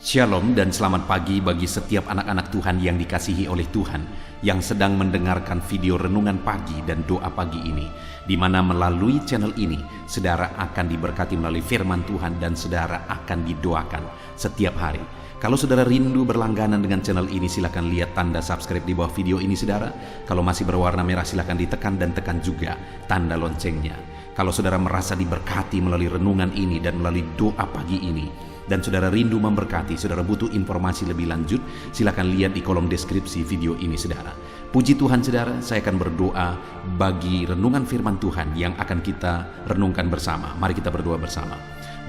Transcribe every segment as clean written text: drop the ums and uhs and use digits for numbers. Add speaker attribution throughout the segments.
Speaker 1: Shalom dan selamat pagi bagi setiap anak-anak Tuhan yang dikasihi oleh Tuhan yang sedang mendengarkan video renungan pagi dan doa pagi ini, di mana melalui channel ini saudara akan diberkati melalui firman Tuhan dan saudara akan didoakan setiap hari. Kalau saudara rindu berlangganan dengan channel ini, silakan lihat tanda subscribe di bawah video ini saudara. Kalau masih berwarna merah silakan ditekan dan tekan juga tanda loncengnya. Kalau saudara merasa diberkati melalui renungan ini dan melalui doa pagi ini, dan saudara rindu memberkati, saudara butuh informasi lebih lanjut, silakan lihat di kolom deskripsi video ini saudara. Puji Tuhan saudara, saya akan berdoa bagi renungan firman Tuhan yang akan kita renungkan bersama. Mari kita berdoa bersama.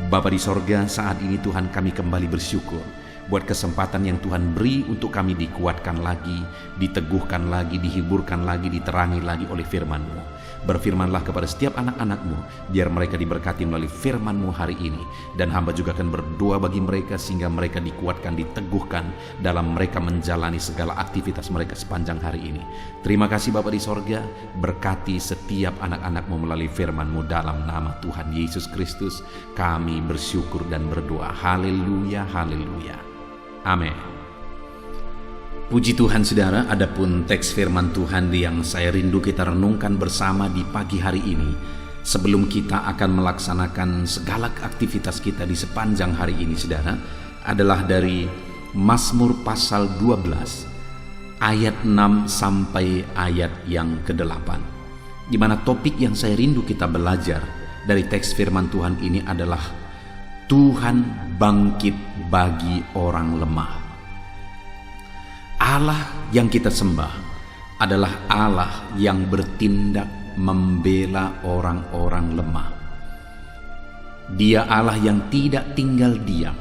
Speaker 1: Bapa di sorga, saat ini Tuhan kami kembali bersyukur buat kesempatan yang Tuhan beri untuk kami dikuatkan lagi, diteguhkan lagi, dihiburkan lagi, diterangi lagi oleh firman-Mu. Berfirmanlah kepada setiap anak-anak-Mu, biar mereka diberkati melalui firman-Mu hari ini. Dan hamba juga akan berdoa bagi mereka sehingga mereka dikuatkan, diteguhkan dalam mereka menjalani segala aktivitas mereka sepanjang hari ini. Terima kasih Bapa di sorga, berkati setiap anak-anak-Mu melalui firman-Mu dalam nama Tuhan Yesus Kristus. Kami bersyukur dan berdoa. Haleluya, haleluya. Amin. Puji Tuhan saudara, adapun teks firman Tuhan yang saya rindu kita renungkan bersama di pagi hari ini, sebelum kita akan melaksanakan segala aktivitas kita di sepanjang hari ini saudara, adalah dari Mazmur pasal 12 ayat 6 sampai ayat yang ke-8, di mana topik yang saya rindu kita belajar dari teks firman Tuhan ini adalah Tuhan bangkit bagi orang lemah. Allah yang kita sembah adalah Allah yang bertindak membela orang-orang lemah. Dia Allah yang tidak tinggal diam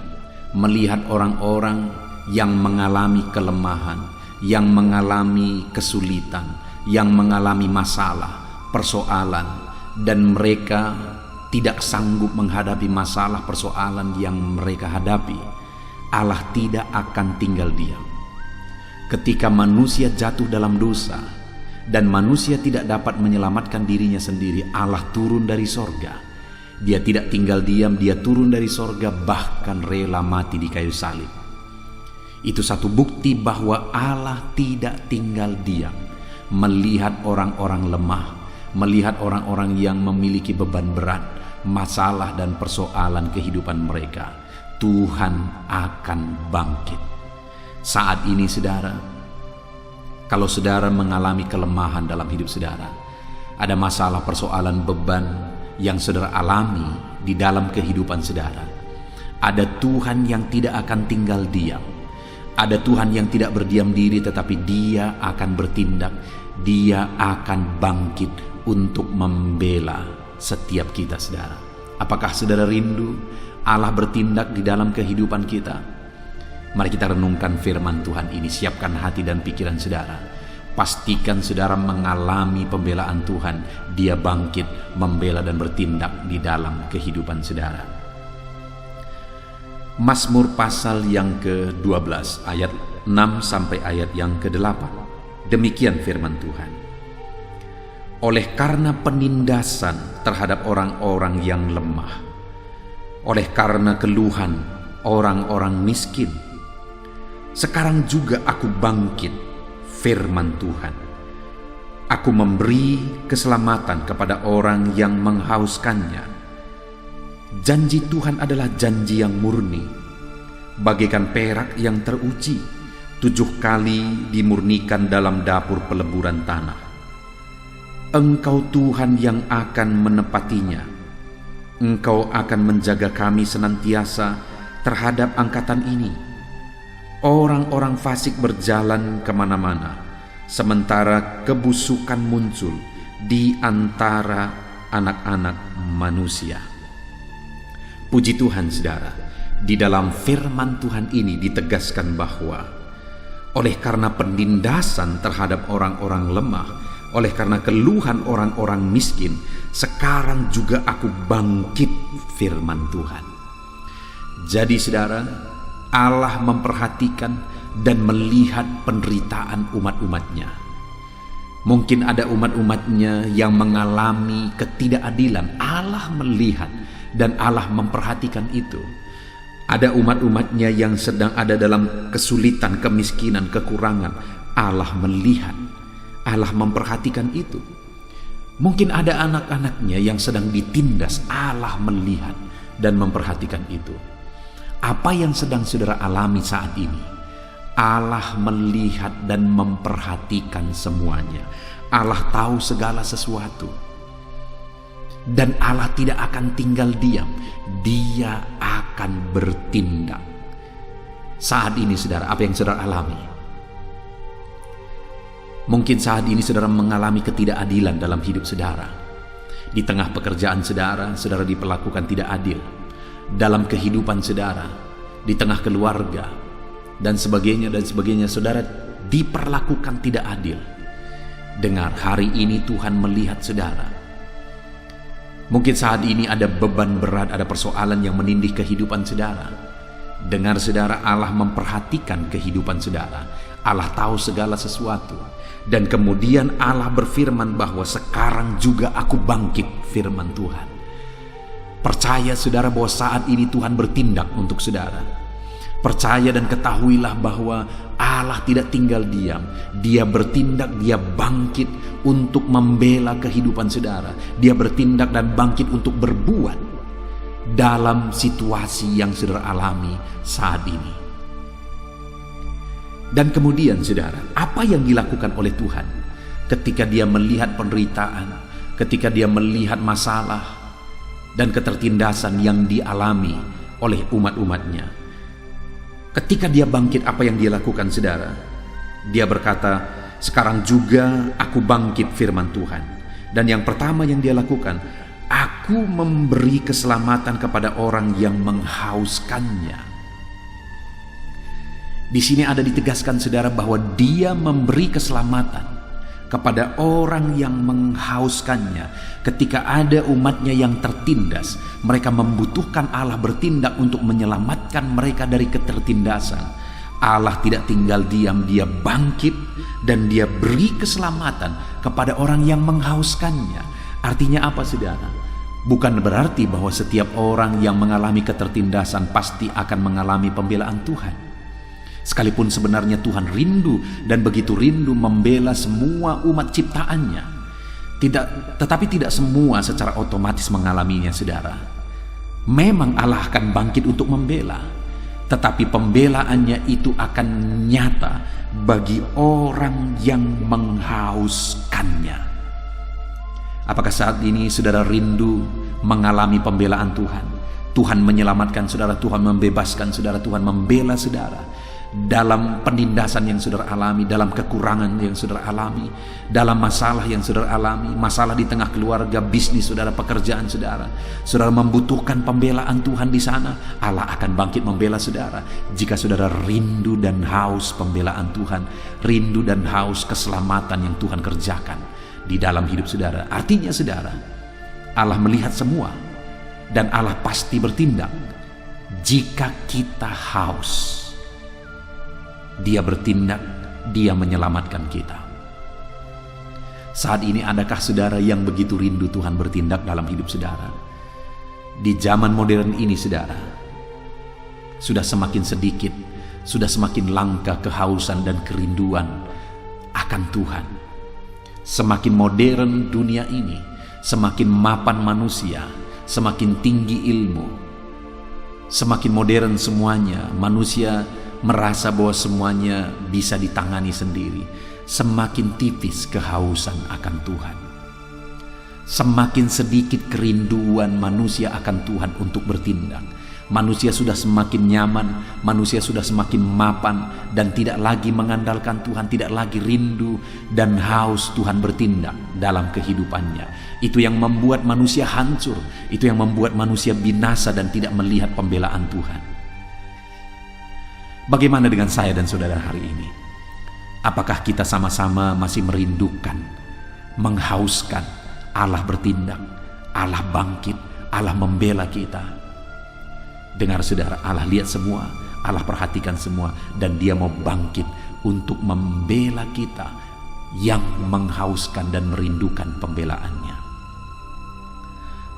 Speaker 1: melihat orang-orang yang mengalami kelemahan, yang mengalami kesulitan, yang mengalami masalah, persoalan, dan mereka tidak sanggup menghadapi masalah persoalan yang mereka hadapi. Allah tidak akan tinggal diam. Ketika manusia jatuh dalam dosa dan manusia tidak dapat menyelamatkan dirinya sendiri, Allah turun dari sorga. Dia tidak tinggal diam, dia turun dari sorga, bahkan rela mati di kayu salib. Itu satu bukti bahwa Allah tidak tinggal diam melihat orang-orang lemah, melihat orang-orang yang memiliki beban berat, masalah dan persoalan kehidupan mereka. Tuhan akan bangkit. Saat ini saudara, kalau saudara mengalami kelemahan dalam hidup saudara, ada masalah, persoalan, beban yang saudara alami di dalam kehidupan saudara, ada Tuhan yang tidak akan tinggal diam. Ada Tuhan yang tidak berdiam diri, tetapi Dia akan bertindak. Dia akan bangkit untuk membela setiap kita saudara. Apakah saudara rindu Allah bertindak di dalam kehidupan kita? Mari kita renungkan firman Tuhan ini. Siapkan hati dan pikiran saudara. Pastikan saudara mengalami pembelaan Tuhan. Dia bangkit membela dan bertindak di dalam kehidupan saudara. Mazmur pasal yang ke-12 ayat 6 sampai ayat yang ke-8. Demikian firman Tuhan. Oleh karena penindasan terhadap orang-orang yang lemah, oleh karena keluhan orang-orang miskin, sekarang juga aku bangkit, firman Tuhan. Aku memberi keselamatan kepada orang yang menghauskannya. Janji Tuhan adalah janji yang murni, bagaikan perak yang teruji, 7 kali dimurnikan dalam dapur peleburan tanah. Engkau Tuhan yang akan menepatinya. Engkau akan menjaga kami senantiasa terhadap angkatan ini. Orang-orang fasik berjalan kemana-mana, sementara kebusukan muncul di antara anak-anak manusia. Puji Tuhan saudara, di dalam firman Tuhan ini ditegaskan bahwa oleh karena penindasan terhadap orang-orang lemah, oleh karena keluhan orang-orang miskin, sekarang juga aku bangkit, firman Tuhan. Jadi saudara, Allah memperhatikan dan melihat penderitaan umat-umatnya. Mungkin ada umat-umatnya yang mengalami ketidakadilan. Allah melihat dan Allah memperhatikan itu. Ada umat-umatnya yang sedang ada dalam kesulitan, kemiskinan, kekurangan. Allah melihat, Allah memperhatikan itu. Mungkin ada anak-anaknya yang sedang ditindas. Allah melihat dan memperhatikan itu. Apa yang sedang saudara alami saat ini, Allah melihat dan memperhatikan semuanya. Allah tahu segala sesuatu. Dan Allah tidak akan tinggal diam. Dia akan bertindak. Saat ini saudara, apa yang saudara alami? Mungkin saat ini saudara mengalami ketidakadilan dalam hidup saudara. Di tengah pekerjaan saudara, saudara diperlakukan tidak adil. Dalam kehidupan saudara, di tengah keluarga, dan sebagainya, saudara diperlakukan tidak adil. Dengar, hari ini Tuhan melihat saudara. Mungkin saat ini ada beban berat, ada persoalan yang menindih kehidupan saudara. Dengar saudara, Allah memperhatikan kehidupan saudara. Allah tahu segala sesuatu. Dan kemudian Allah berfirman bahwa sekarang juga aku bangkit, firman Tuhan. Percaya saudara bahwa saat ini Tuhan bertindak untuk saudara. Percaya dan ketahuilah bahwa Allah tidak tinggal diam. Dia bertindak, dia bangkit untuk membela kehidupan saudara. Dia bertindak dan bangkit untuk berbuat dalam situasi yang saudara alami saat ini. Dan kemudian saudara, apa yang dilakukan oleh Tuhan ketika dia melihat penderitaan, ketika dia melihat masalah dan ketertindasan yang dialami oleh umat-umatnya? Ketika dia bangkit, apa yang dia lakukan saudara? Dia berkata, sekarang juga aku bangkit, firman Tuhan. Dan yang pertama yang dia lakukan, aku memberi keselamatan kepada orang yang menghauskannya. Di sini ada ditegaskan saudara bahwa dia memberi keselamatan kepada orang yang menghauskannya. Ketika ada umatnya yang tertindas, mereka membutuhkan Allah bertindak untuk menyelamatkan mereka dari ketertindasan. Allah tidak tinggal diam, dia bangkit dan dia beri keselamatan kepada orang yang menghauskannya. Artinya apa saudara? Bukan berarti bahwa setiap orang yang mengalami ketertindasan pasti akan mengalami pembelaan Tuhan. Sekalipun sebenarnya Tuhan rindu dan begitu rindu membela semua umat ciptaannya. Tetapi tidak semua secara otomatis mengalaminya saudara. Memang Allah akan bangkit untuk membela. Tetapi pembelaannya itu akan nyata bagi orang yang menghauskannya. Apakah saat ini saudara rindu mengalami pembelaan Tuhan? Tuhan menyelamatkan saudara, Tuhan membebaskan saudara, Tuhan membela saudara. Dalam penindasan yang saudara alami, dalam kekurangan yang saudara alami, dalam masalah yang saudara alami, masalah di tengah keluarga, bisnis saudara, pekerjaan saudara, saudara membutuhkan pembelaan Tuhan di sana, Allah akan bangkit membela saudara. Jika saudara rindu dan haus pembelaan Tuhan, rindu dan haus keselamatan yang Tuhan kerjakan di dalam hidup saudara, artinya saudara, Allah melihat semua dan Allah pasti bertindak. Jika kita haus, dia bertindak, dia menyelamatkan kita. Saat ini adakah saudara yang begitu rindu Tuhan bertindak dalam hidup saudara? Di zaman modern ini saudara, sudah semakin sedikit, sudah semakin langka kehausan dan kerinduan akan Tuhan. Semakin modern dunia ini, semakin mapan manusia, semakin tinggi ilmu, semakin modern semuanya, manusia merasa bahwa semuanya bisa ditangani sendiri. Semakin tipis kehausan akan Tuhan. Semakin sedikit kerinduan manusia akan Tuhan untuk bertindak. Manusia sudah semakin nyaman, manusia sudah semakin mapan dan tidak lagi mengandalkan Tuhan, tidak lagi rindu dan haus Tuhan bertindak dalam kehidupannya. Itu yang membuat manusia hancur, itu yang membuat manusia binasa dan tidak melihat pembelaan Tuhan. Bagaimana dengan saya dan saudara hari ini? Apakah kita sama-sama masih merindukan, menghauskan Allah bertindak, Allah bangkit, Allah membela kita? Dengar saudara, Allah lihat semua, Allah perhatikan semua, dan dia mau bangkit untuk membela kita yang menghauskan dan merindukan pembelaannya.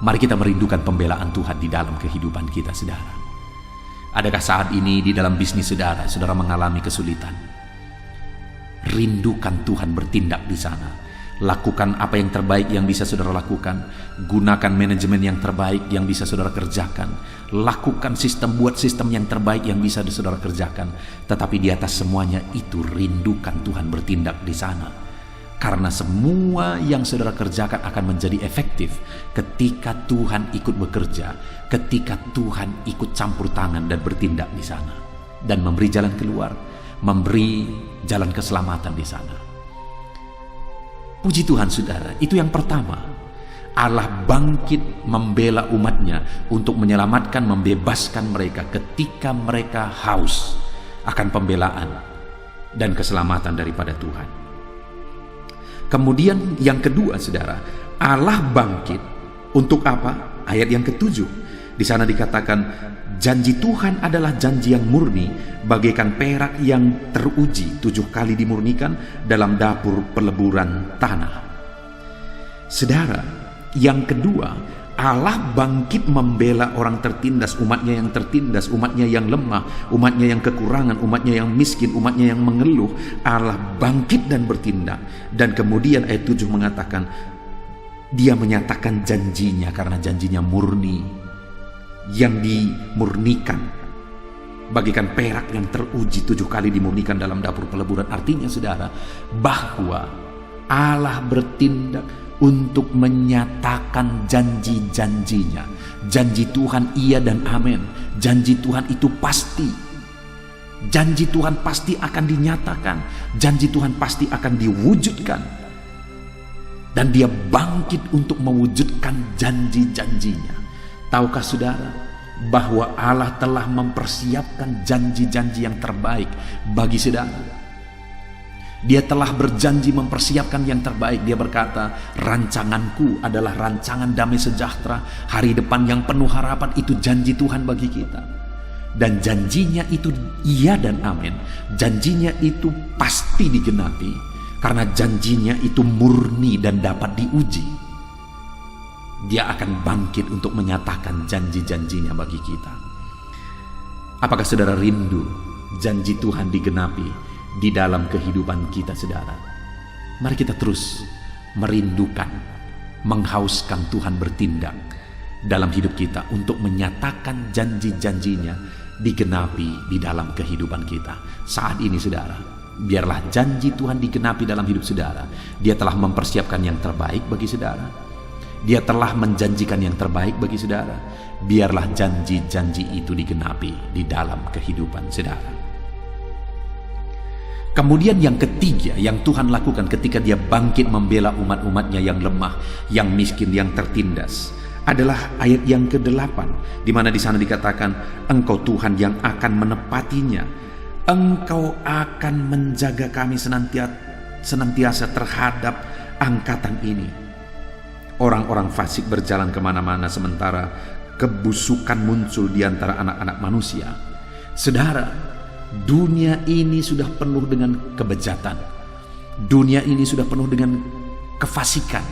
Speaker 1: Mari kita merindukan pembelaan Tuhan di dalam kehidupan kita saudara. Adakah saat ini di dalam bisnis saudara, saudara mengalami kesulitan? Rindukan Tuhan bertindak di sana. Lakukan apa yang terbaik yang bisa saudara lakukan. Gunakan manajemen yang terbaik yang bisa saudara kerjakan. Lakukan buat sistem yang terbaik yang bisa saudara kerjakan. Tetapi di atas semuanya itu, rindukan Tuhan bertindak di sana. Karena semua yang saudara kerjakan akan menjadi efektif ketika Tuhan ikut bekerja, ketika Tuhan ikut campur tangan dan bertindak di sana. Dan memberi jalan keluar, memberi jalan keselamatan di sana. Puji Tuhan saudara, itu yang pertama. Allah bangkit membela umatnya untuk menyelamatkan, membebaskan mereka ketika mereka haus akan pembelaan dan keselamatan daripada Tuhan. Kemudian yang kedua saudara, Allah bangkit untuk apa? Ayat yang ke-7. Di sana dikatakan, janji Tuhan adalah janji yang murni, bagaikan perak yang teruji 7 kali dimurnikan dalam dapur peleburan tanah. Saudara, yang kedua, Allah bangkit membela orang tertindas, umatnya yang tertindas, umatnya yang lemah, umatnya yang kekurangan, umatnya yang miskin, umatnya yang mengeluh. Allah bangkit dan bertindak. Dan kemudian ayat 7 mengatakan, Dia menyatakan janjinya karena janjinya murni, yang dimurnikan bagaikan perak yang teruji 7 kali dimurnikan dalam dapur peleburan. Artinya saudara, bahwa Allah bertindak untuk menyatakan janji-janjinya. Janji Tuhan iya dan amin. Janji Tuhan itu pasti. Janji Tuhan pasti akan dinyatakan. Janji Tuhan pasti akan diwujudkan. Dan Dia bangkit untuk mewujudkan janji-janjinya. Tahukah saudara bahwa Allah telah mempersiapkan janji-janji yang terbaik bagi saudara? Dia telah berjanji mempersiapkan yang terbaik. Dia berkata, rancanganku adalah rancangan damai sejahtera, hari depan yang penuh harapan. Itu janji Tuhan bagi kita. Dan janjinya itu iya dan amin. Janjinya itu pasti digenapi, karena janjinya itu murni dan dapat diuji. Dia akan bangkit untuk menyatakan janji-janjinya bagi kita. Apakah saudara rindu janji Tuhan digenapi di dalam kehidupan kita saudara? Mari kita terus merindukan, menghauskan Tuhan bertindak dalam hidup kita untuk menyatakan janji-janjinya digenapi di dalam kehidupan kita. Saat ini saudara, biarlah janji Tuhan digenapi dalam hidup saudara. Dia telah mempersiapkan yang terbaik bagi saudara. Dia telah menjanjikan yang terbaik bagi saudara. Biarlah janji-janji itu digenapi di dalam kehidupan saudara. Kemudian yang ketiga yang Tuhan lakukan ketika Dia bangkit membela umat-umatnya yang lemah, yang miskin, yang tertindas, adalah ayat yang ke-8, di mana di sana dikatakan, Engkau Tuhan yang akan menepatinya. Engkau akan menjaga kami senantiasa terhadap angkatan ini. Orang-orang fasik berjalan kemana-mana sementara kebusukan muncul di antara anak-anak manusia. Saudara, dunia ini sudah penuh dengan kebejatan. Dunia ini sudah penuh dengan kefasikan.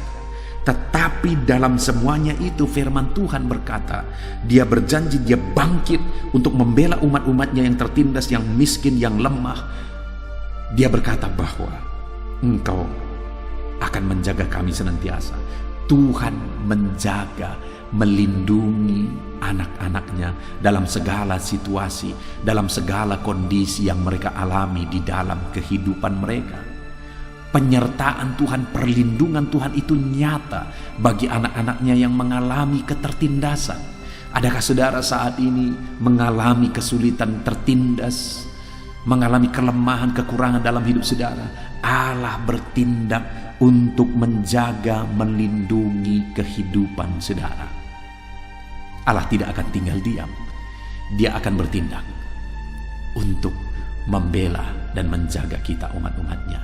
Speaker 1: Tetapi dalam semuanya itu firman Tuhan berkata, Dia berjanji, Dia bangkit untuk membela umat-umatnya yang tertindas, yang miskin, yang lemah. Dia berkata bahwa Engkau akan menjaga kami senantiasa. Tuhan menjaga, melindungi anak-anaknya dalam segala situasi, dalam segala kondisi yang mereka alami di dalam kehidupan mereka. Penyertaan Tuhan, perlindungan Tuhan itu nyata bagi anak-anaknya yang mengalami ketertindasan. Adakah saudara saat ini mengalami kesulitan, tertindas, mengalami kelemahan, kekurangan dalam hidup saudara? Allah bertindak untuk menjaga, melindungi kehidupan saudara. Allah tidak akan tinggal diam. Dia akan bertindak untuk membela dan menjaga kita umat-umatnya.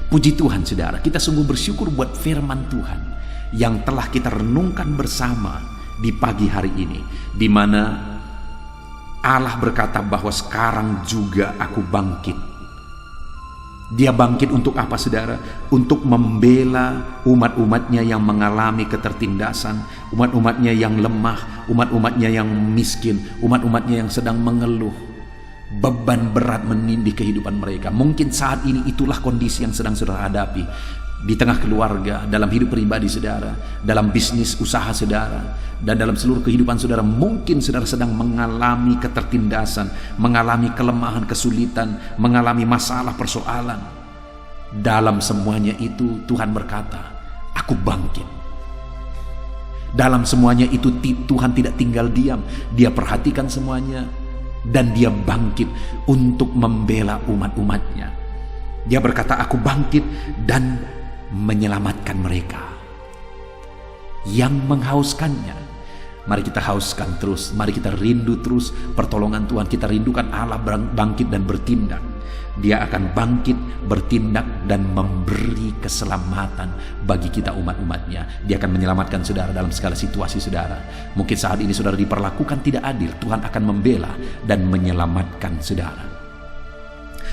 Speaker 1: Puji Tuhan saudara, kita sungguh bersyukur buat firman Tuhan yang telah kita renungkan bersama di pagi hari ini, di mana Allah berkata bahwa sekarang juga aku bangkit Dia bangkit untuk apa, saudara? Untuk membela umat-umatnya yang mengalami ketertindasan, umat-umatnya yang lemah, umat-umatnya yang miskin, umat-umatnya yang sedang mengeluh. Beban berat menindih kehidupan mereka. Mungkin saat ini itulah kondisi yang sedang saudara hadapi. Di tengah keluarga, dalam hidup pribadi saudara, dalam bisnis usaha saudara, dan dalam seluruh kehidupan saudara. Mungkin saudara sedang mengalami ketertindasan, mengalami kelemahan, kesulitan, mengalami masalah, persoalan. Dalam semuanya itu Tuhan berkata, aku bangkit. Dalam semuanya itu Tuhan tidak tinggal diam. Dia perhatikan semuanya, dan dia bangkit untuk membela umat-umatnya. Dia berkata, aku bangkit dan menyelamatkan mereka yang menghauskannya. Mari kita hauskan terus, mari kita rindu terus pertolongan Tuhan. Kita rindukan Allah bangkit dan bertindak. Dia akan bangkit, bertindak, dan memberi keselamatan bagi kita umat-umatnya. Dia akan menyelamatkan saudara dalam segala situasi saudara. Mungkin saat ini saudara diperlakukan tidak adil, Tuhan akan membela dan menyelamatkan saudara.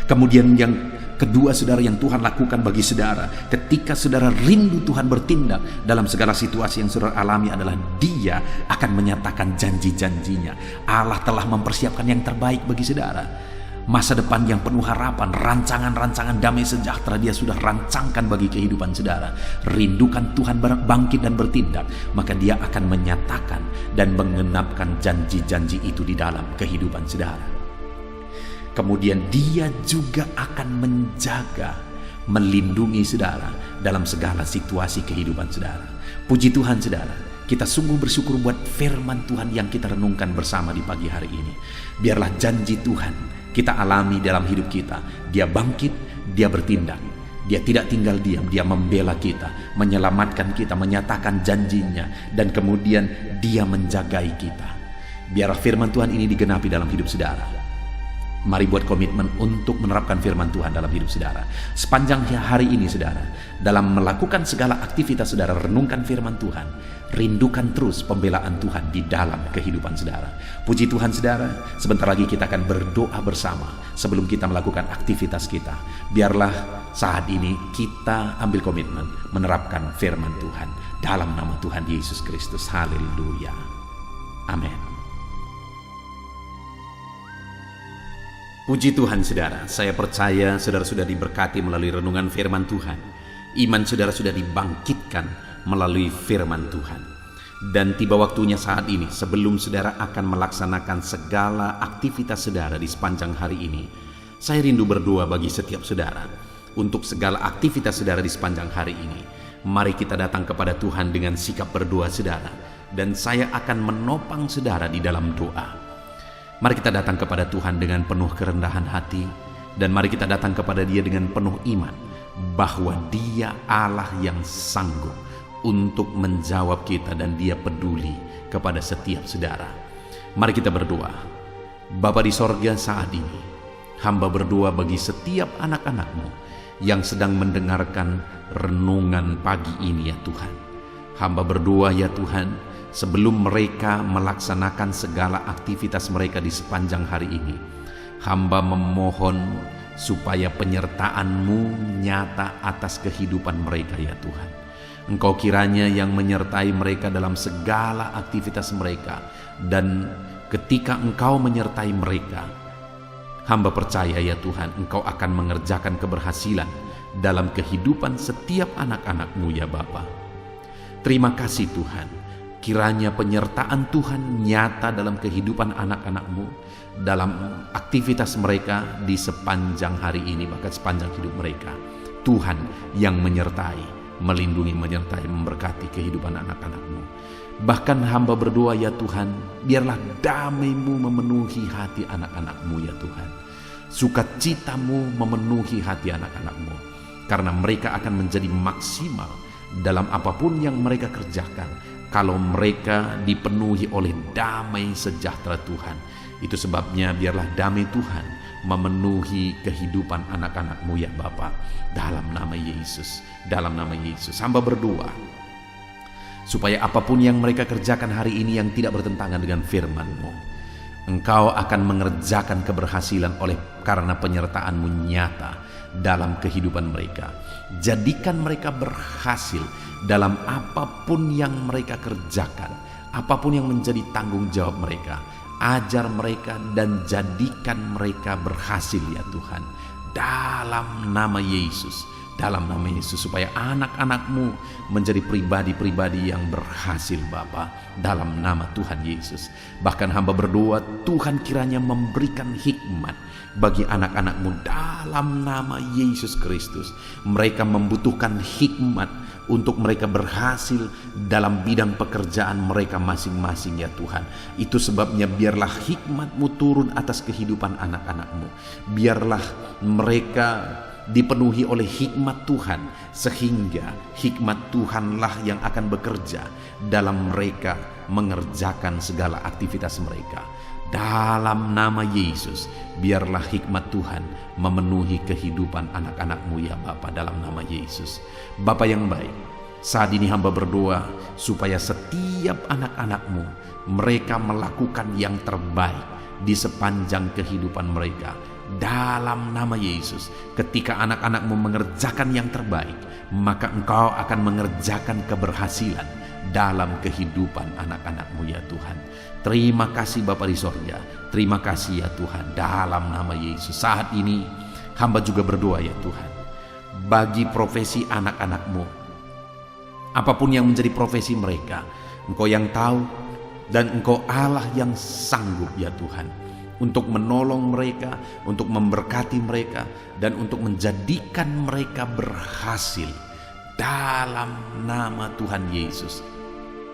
Speaker 1: Kemudian yang kedua saudara yang Tuhan lakukan bagi saudara, ketika saudara rindu Tuhan bertindak dalam segala situasi yang saudara alami, adalah Dia akan menyatakan janji-janjinya. Allah telah mempersiapkan yang terbaik bagi saudara. Masa depan yang penuh harapan, rancangan-rancangan damai sejahtera Dia sudah rancangkan bagi kehidupan saudara. Rindukan Tuhan bangkit dan bertindak, maka Dia akan menyatakan dan menggenapkan janji-janji itu di dalam kehidupan saudara. Kemudian Dia juga akan menjaga, melindungi saudara dalam segala situasi kehidupan saudara. Puji Tuhan saudara, kita sungguh bersyukur buat firman Tuhan yang kita renungkan bersama di pagi hari ini. Biarlah janji Tuhan kita alami dalam hidup kita. Dia bangkit, Dia bertindak. Dia tidak tinggal diam, Dia membela kita, menyelamatkan kita, menyatakan janjinya, dan kemudian Dia menjagai kita. Biarlah firman Tuhan ini digenapi dalam hidup saudara. Mari buat komitmen untuk menerapkan firman Tuhan dalam hidup saudara. Sepanjang hari ini saudara, dalam melakukan segala aktivitas saudara, renungkan firman Tuhan. Rindukan terus pembelaan Tuhan di dalam kehidupan saudara. Puji Tuhan saudara, sebentar lagi kita akan berdoa bersama sebelum kita melakukan aktivitas kita. Biarlah saat ini kita ambil komitmen menerapkan firman Tuhan dalam nama Tuhan Yesus Kristus. Haleluya. Amin. Puji Tuhan saudara, saya percaya saudara sudah diberkati melalui renungan firman Tuhan. Iman saudara sudah dibangkitkan melalui firman Tuhan. Dan tiba waktunya saat ini, sebelum saudara akan melaksanakan segala aktivitas saudara di sepanjang hari ini, saya rindu berdoa bagi setiap saudara. Untuk segala aktivitas saudara di sepanjang hari ini, mari kita datang kepada Tuhan dengan sikap berdoa saudara. Dan saya akan menopang saudara di dalam doa. Mari kita datang kepada Tuhan dengan penuh kerendahan hati, dan mari kita datang kepada Dia dengan penuh iman bahwa Dia Allah yang sanggup untuk menjawab kita, dan Dia peduli kepada setiap saudara. Mari kita berdoa. Bapa di sorga, saat ini hamba berdoa bagi setiap anak-anak-Mu yang sedang mendengarkan renungan pagi ini ya Tuhan. Hamba berdoa ya Tuhan, sebelum mereka melaksanakan segala aktivitas mereka di sepanjang hari ini, hamba memohon supaya penyertaan-Mu nyata atas kehidupan mereka ya Tuhan. Engkau kiranya yang menyertai mereka dalam segala aktivitas mereka, dan ketika Engkau menyertai mereka, hamba percaya ya Tuhan, Engkau akan mengerjakan keberhasilan dalam kehidupan setiap anak-anak-Mu ya Bapa. Terima kasih Tuhan. Kiranya penyertaan Tuhan nyata dalam kehidupan anak-anak-Mu, dalam aktivitas mereka di sepanjang hari ini, bahkan sepanjang hidup mereka. Tuhan yang menyertai, melindungi, menyertai, memberkati kehidupan anak-anak-Mu. Bahkan hamba berdoa ya Tuhan, biarlah damai-Mu memenuhi hati anak-anak-Mu ya Tuhan. Sukacita-Mu memenuhi hati anak-anak-Mu, karena mereka akan menjadi maksimal dalam apapun yang mereka kerjakan, kalau mereka dipenuhi oleh damai sejahtera Tuhan. Itu sebabnya biarlah damai Tuhan memenuhi kehidupan anak-anak-Mu ya Bapa. Dalam nama Yesus, dalam nama Yesus, hamba berdoa supaya apapun yang mereka kerjakan hari ini yang tidak bertentangan dengan firman-Mu, Engkau akan mengerjakan keberhasilan oleh karena penyertaan-Mu nyata dalam kehidupan mereka. Jadikan mereka berhasil dalam apapun yang mereka kerjakan, apapun yang menjadi tanggung jawab mereka. Ajar mereka dan jadikan mereka berhasil ya Tuhan, dalam nama Yesus. Dalam nama Yesus, supaya anak-anak-Mu menjadi pribadi-pribadi yang berhasil Bapa, dalam nama Tuhan Yesus. Bahkan hamba berdoa, Tuhan kiranya memberikan hikmat bagi anak-anak-Mu dalam nama Yesus Kristus. Mereka membutuhkan hikmat untuk mereka berhasil dalam bidang pekerjaan mereka masing-masing ya Tuhan. Itu sebabnya biarlah hikmat-Mu turun atas kehidupan anak-anak-Mu. Biarlah mereka dipenuhi oleh hikmat Tuhan, sehingga hikmat Tuhanlah yang akan bekerja dalam mereka mengerjakan segala aktivitas mereka. Dalam nama Yesus, biarlah hikmat Tuhan memenuhi kehidupan anak-anak-Mu ya Bapa, dalam nama Yesus. Bapa yang baik, saat ini hamba berdoa supaya setiap anak-anak-Mu, mereka melakukan yang terbaik di sepanjang kehidupan mereka. Dalam nama Yesus, ketika anak-anak-Mu mengerjakan yang terbaik, maka Engkau akan mengerjakan keberhasilan dalam kehidupan anak-anak-Mu ya Tuhan. Terima kasih Bapa di sorga, terima kasih ya Tuhan, dalam nama Yesus. Saat ini hamba juga berdoa ya Tuhan, bagi profesi anak-anak-Mu, apapun yang menjadi profesi mereka, Engkau yang tahu, dan Engkau Allah yang sanggup ya Tuhan, untuk menolong mereka, untuk memberkati mereka, dan untuk menjadikan mereka berhasil dalam nama Tuhan Yesus.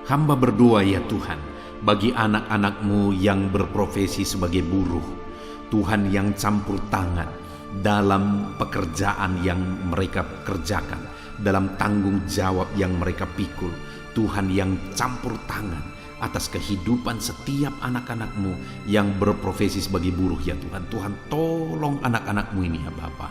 Speaker 1: Hamba berdoa ya Tuhan, bagi anak-anak-Mu yang berprofesi sebagai buruh, Tuhan yang campur tangan dalam pekerjaan yang mereka kerjakan, dalam tanggung jawab yang mereka pikul, Tuhan yang campur tangan atas kehidupan setiap anak-anak-Mu yang berprofesi sebagai buruh ya Tuhan. Tuhan tolong anak-anak-Mu ini ya Bapa.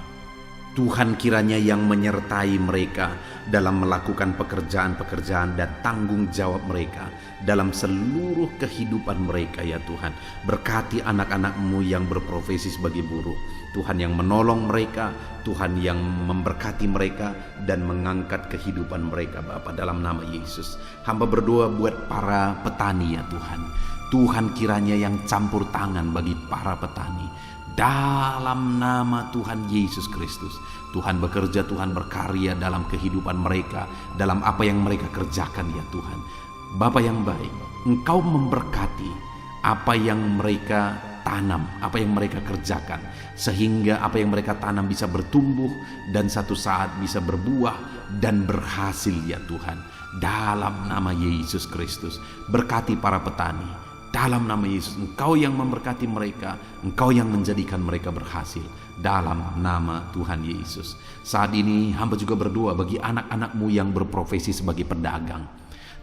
Speaker 1: Tuhan kiranya yang menyertai mereka dalam melakukan pekerjaan-pekerjaan dan tanggung jawab mereka dalam seluruh kehidupan mereka ya Tuhan. Berkati anak-anak-Mu yang berprofesi sebagai buruh, Tuhan yang menolong mereka, Tuhan yang memberkati mereka dan mengangkat kehidupan mereka Bapa, dalam nama Yesus. Hamba berdoa buat para petani ya Tuhan. Tuhan kiranya yang campur tangan bagi para petani, dalam nama Tuhan Yesus Kristus. Tuhan bekerja, Tuhan berkarya dalam kehidupan mereka, dalam apa yang mereka kerjakan ya Tuhan. Bapa yang baik, Engkau memberkati apa yang mereka tanam, apa yang mereka kerjakan, sehingga apa yang mereka tanam bisa bertumbuh dan satu saat bisa berbuah dan berhasil ya Tuhan. Dalam nama Yesus Kristus, berkati para petani. Dalam nama Yesus, Engkau yang memberkati mereka, Engkau yang menjadikan mereka berhasil. Dalam nama Tuhan Yesus. Saat ini hamba juga berdoa bagi anak-anak-Mu yang berprofesi sebagai pedagang.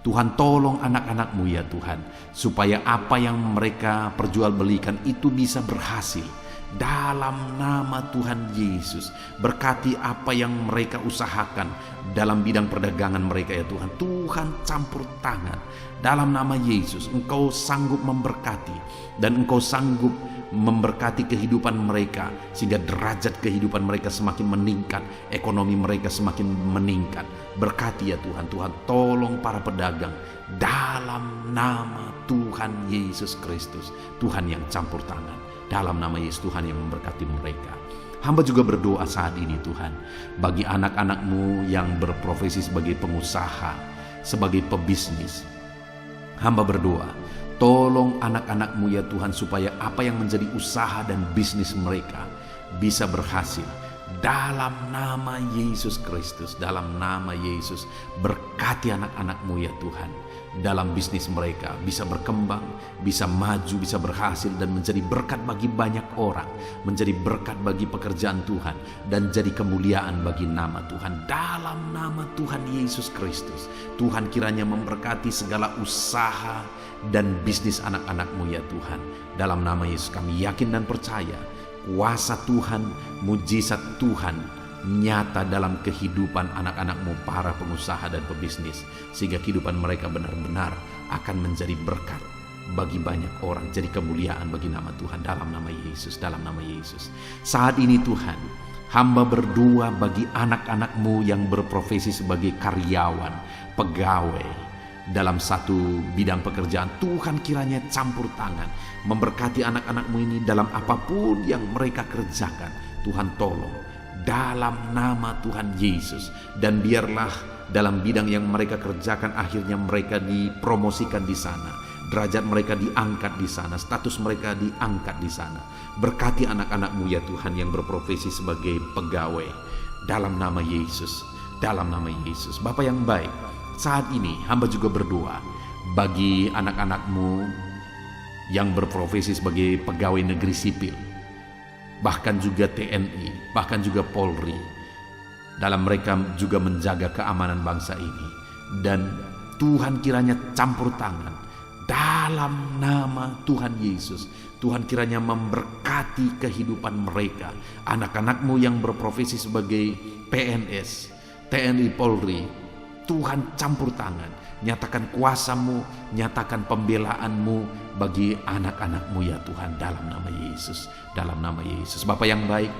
Speaker 1: Tuhan tolong anak-anak-Mu ya Tuhan, supaya apa yang mereka perjualbelikan itu bisa berhasil. Dalam nama Tuhan Yesus, berkati apa yang mereka usahakan dalam bidang perdagangan mereka ya Tuhan. Tuhan campur tangan. Dalam nama Yesus, Engkau sanggup memberkati dan Engkau sanggup memberkati kehidupan mereka, sehingga derajat kehidupan mereka semakin meningkat, ekonomi mereka semakin meningkat. Berkati ya Tuhan. Tuhan tolong para pedagang dalam nama Tuhan Yesus Kristus. Tuhan yang campur tangan, dalam nama Yesus. Tuhan yang memberkati mereka. Hamba juga berdoa saat ini Tuhan, bagi anak-anak-Mu yang berprofesi sebagai pengusaha, sebagai pebisnis. Hamba berdoa, tolong anak-anak-Mu ya Tuhan, supaya apa yang menjadi usaha dan bisnis mereka bisa berhasil. Dalam nama Yesus Kristus, dalam nama Yesus, berkati anak-anak-Mu ya Tuhan, dalam bisnis mereka bisa berkembang, bisa maju, bisa berhasil, dan menjadi berkat bagi banyak orang, menjadi berkat bagi pekerjaan Tuhan, dan jadi kemuliaan bagi nama Tuhan. Dalam nama Tuhan Yesus Kristus, Tuhan kiranya memberkati segala usaha dan bisnis anak-anak-Mu ya Tuhan. Dalam nama Yesus kami yakin dan percaya, kuasa Tuhan, mujizat Tuhan nyata dalam kehidupan anak-anak-Mu para pengusaha dan pebisnis, sehingga kehidupan mereka benar-benar akan menjadi berkat bagi banyak orang, jadi kemuliaan bagi nama Tuhan, dalam nama Yesus, dalam nama Yesus. Saat ini Tuhan, hamba berdoa bagi anak-anak-Mu yang berprofesi sebagai karyawan, pegawai dalam satu bidang pekerjaan. Tuhan kiranya campur tangan, memberkati anak-anak-Mu ini dalam apapun yang mereka kerjakan. Tuhan tolong dalam nama Tuhan Yesus, dan biarlah dalam bidang yang mereka kerjakan akhirnya mereka dipromosikan di sana, derajat mereka diangkat di sana, status mereka diangkat di sana. Berkati anak-anak-Mu ya Tuhan yang berprofesi sebagai pegawai, dalam nama Yesus, dalam nama Yesus. Bapa yang baik, saat ini hamba juga berdoa bagi anak-anak-Mu yang berprofesi sebagai pegawai negeri sipil, bahkan juga TNI, bahkan juga Polri. Dalam mereka juga menjaga keamanan bangsa ini. Dan Tuhan kiranya campur tangan dalam nama Tuhan Yesus. Tuhan kiranya memberkati kehidupan mereka. Anak-anak-Mu yang berprofesi sebagai PNS, TNI, Polri, Tuhan campur tangan. Nyatakan kuasa-Mu, nyatakan pembelaan-Mu bagi anak-anak-Mu ya Tuhan, dalam nama Yesus, dalam nama Yesus. Bapa yang baik,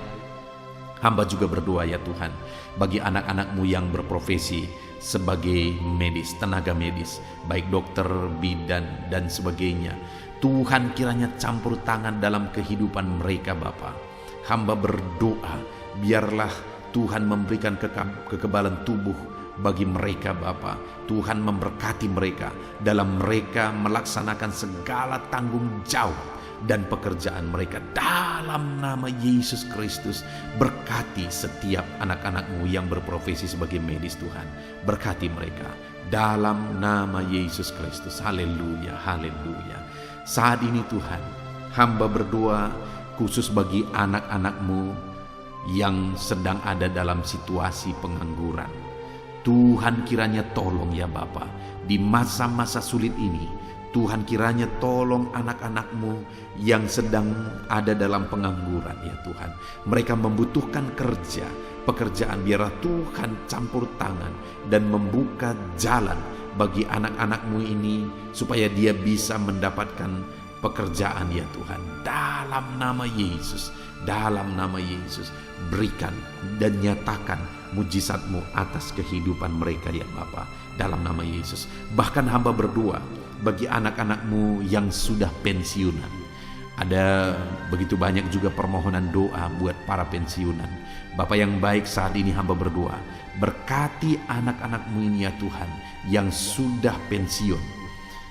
Speaker 1: hamba juga berdoa ya Tuhan bagi anak-anak-Mu yang berprofesi sebagai medis, tenaga medis, baik dokter, bidan dan sebagainya. Tuhan kiranya campur tangan dalam kehidupan mereka Bapa. Hamba berdoa biarlah Tuhan memberikan kekebalan tubuh bagi mereka Bapa. Tuhan memberkati mereka dalam mereka melaksanakan segala tanggung jawab dan pekerjaan mereka, dalam nama Yesus Kristus. Berkati setiap anak-anak-Mu yang berprofesi sebagai medis Tuhan. Berkati mereka dalam nama Yesus Kristus. Haleluya, haleluya. Saat ini Tuhan, hamba berdoa khusus bagi anak-anak-Mu yang sedang ada dalam situasi pengangguran. Tuhan kiranya tolong ya Bapa, di masa-masa sulit ini. Tuhan kiranya tolong anak-anak-Mu yang sedang ada dalam pengangguran ya Tuhan. Mereka membutuhkan kerja, pekerjaan. Biarlah Tuhan campur tangan dan membuka jalan bagi anak-anak-Mu ini supaya dia bisa mendapatkan pekerjaan ya Tuhan. Dalam nama Yesus, dalam nama Yesus, berikan dan nyatakan mujizat-Mu atas kehidupan mereka ya Bapa, dalam nama Yesus. Bahkan hamba berdoa bagi anak-anak-Mu yang sudah pensiunan. Ada begitu banyak juga permohonan doa buat para pensiunan. Bapa yang baik, saat ini hamba berdoa, berkati anak-anak-Mu ini ya Tuhan yang sudah pensiun.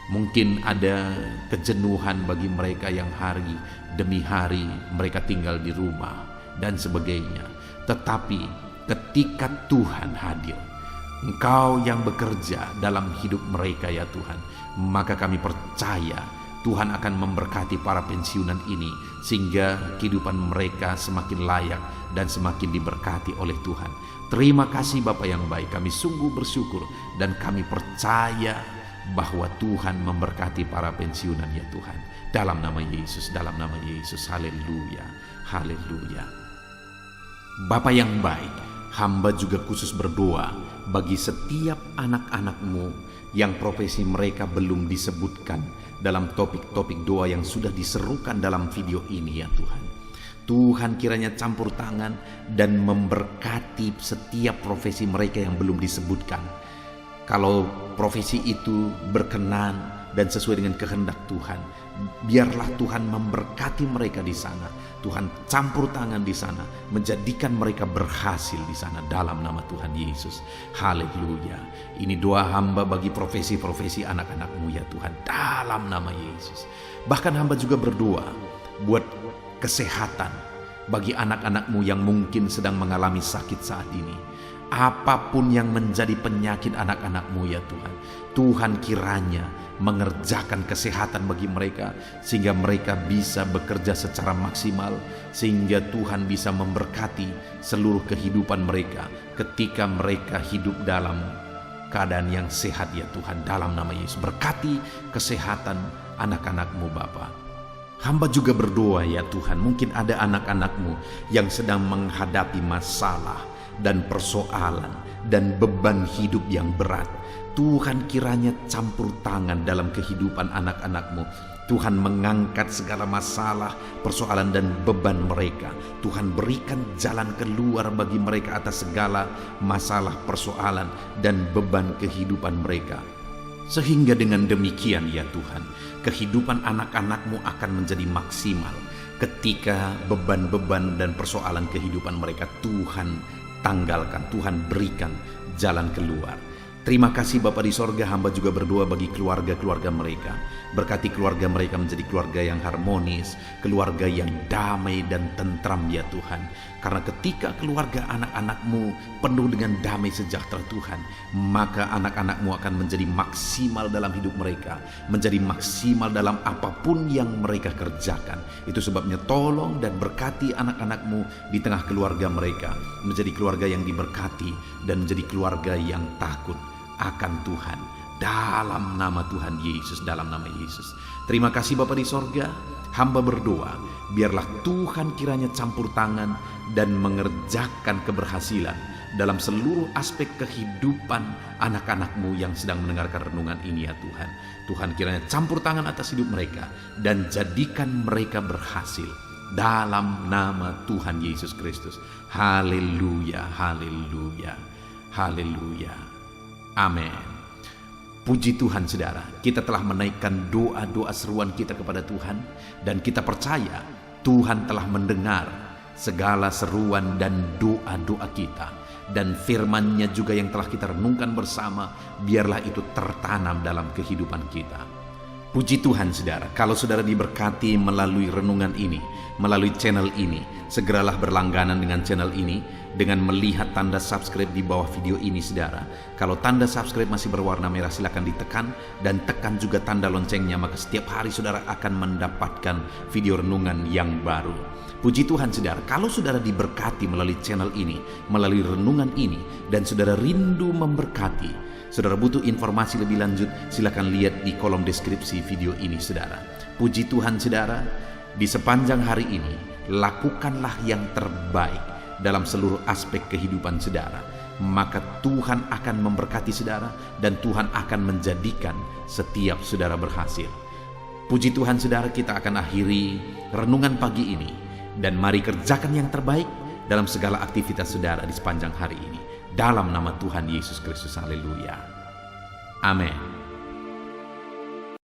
Speaker 1: Mungkin ada kejenuhan bagi mereka yang hari demi hari mereka tinggal di rumah dan sebagainya. Tetapi ketika Tuhan hadir, Engkau yang bekerja dalam hidup mereka ya Tuhan, maka kami percaya Tuhan akan memberkati para pensiunan ini sehingga kehidupan mereka semakin layak dan semakin diberkati oleh Tuhan. Terima kasih Bapa yang baik, kami sungguh bersyukur dan kami percaya bahwa Tuhan memberkati para pensiunan ya Tuhan. Dalam nama Yesus, dalam nama Yesus. Haleluya, haleluya. Bapa yang baik, hamba juga khusus berdoa bagi setiap anak-anak-Mu yang profesi mereka belum disebutkan dalam topik-topik doa yang sudah diserukan dalam video ini ya Tuhan. Tuhan kiranya campur tangan dan memberkati setiap profesi mereka yang belum disebutkan. Kalau profesi itu berkenan dan sesuai dengan kehendak Tuhan, biarlah Tuhan memberkati mereka di sana. Tuhan campur tangan di sana, menjadikan mereka berhasil di sana dalam nama Tuhan Yesus. Haleluya. Ini doa hamba bagi profesi-profesi anak-anak-Mu ya Tuhan, dalam nama Yesus. Bahkan hamba juga berdoa buat kesehatan bagi anak-anak-Mu yang mungkin sedang mengalami sakit saat ini. Apapun yang menjadi penyakit anak-anak-Mu ya Tuhan, Tuhan kiranya mengerjakan kesehatan bagi mereka sehingga mereka bisa bekerja secara maksimal, sehingga Tuhan bisa memberkati seluruh kehidupan mereka ketika mereka hidup dalam keadaan yang sehat ya Tuhan, dalam nama Yesus. Berkati kesehatan anak-anak-Mu Bapa. Hamba juga berdoa ya Tuhan, mungkin ada anak-anak-Mu yang sedang menghadapi masalah, dan persoalan dan beban hidup yang berat. Tuhan kiranya campur tangan dalam kehidupan anak-anak-Mu. Tuhan mengangkat segala masalah, persoalan dan beban mereka. Tuhan berikan jalan keluar bagi mereka atas segala masalah, persoalan dan beban kehidupan mereka. Sehingga dengan demikian ya Tuhan, kehidupan anak-anak-Mu akan menjadi maksimal ketika beban-beban dan persoalan kehidupan mereka Tuhan tanggalkan, Tuhan berikan jalan keluar. Terima kasih Bapa di sorga, hamba juga berdoa bagi keluarga-keluarga mereka. Berkati keluarga mereka menjadi keluarga yang harmonis, keluarga yang damai dan tentram ya Tuhan. Karena ketika keluarga anak-anak-Mu penuh dengan damai sejahtera Tuhan, maka anak-anak-Mu akan menjadi maksimal dalam hidup mereka, menjadi maksimal dalam apapun yang mereka kerjakan. Itu sebabnya tolong dan berkati anak-anak-Mu di tengah keluarga mereka, menjadi keluarga yang diberkati dan menjadi keluarga yang takut akan Tuhan, dalam nama Tuhan Yesus, dalam nama Yesus. Terima kasih Bapa di sorga, hamba berdoa biarlah Tuhan kiranya campur tangan dan mengerjakan keberhasilan dalam seluruh aspek kehidupan anak-anak-Mu yang sedang mendengarkan renungan ini ya Tuhan. Tuhan kiranya campur tangan atas hidup mereka dan jadikan mereka berhasil dalam nama Tuhan Yesus Kristus. Haleluya, haleluya, haleluya. Amin. Puji Tuhan saudara, kita telah menaikkan doa-doa seruan kita kepada Tuhan, dan kita percaya Tuhan telah mendengar segala seruan dan doa-doa kita, dan firman-Nya juga yang telah kita renungkan bersama, biarlah itu tertanam dalam kehidupan kita. Puji Tuhan saudara, kalau saudara diberkati melalui renungan ini, melalui channel ini, segeralah berlangganan dengan channel ini dengan melihat tanda subscribe di bawah video ini saudara. Kalau tanda subscribe masih berwarna merah, silakan ditekan dan tekan juga tanda loncengnya, maka setiap hari saudara akan mendapatkan video renungan yang baru. Puji Tuhan saudara, kalau saudara diberkati melalui channel ini, melalui renungan ini, dan saudara rindu memberkati, saudara butuh informasi lebih lanjut, silakan lihat di kolom deskripsi video ini saudara. Puji Tuhan saudara, di sepanjang hari ini lakukanlah yang terbaik dalam seluruh aspek kehidupan saudara, maka Tuhan akan memberkati saudara dan Tuhan akan menjadikan setiap saudara berhasil. Puji Tuhan saudara, kita akan akhiri renungan pagi ini, dan mari kerjakan yang terbaik dalam segala aktivitas saudara di sepanjang hari ini, dalam nama Tuhan Yesus Kristus. Haleluya. Amin.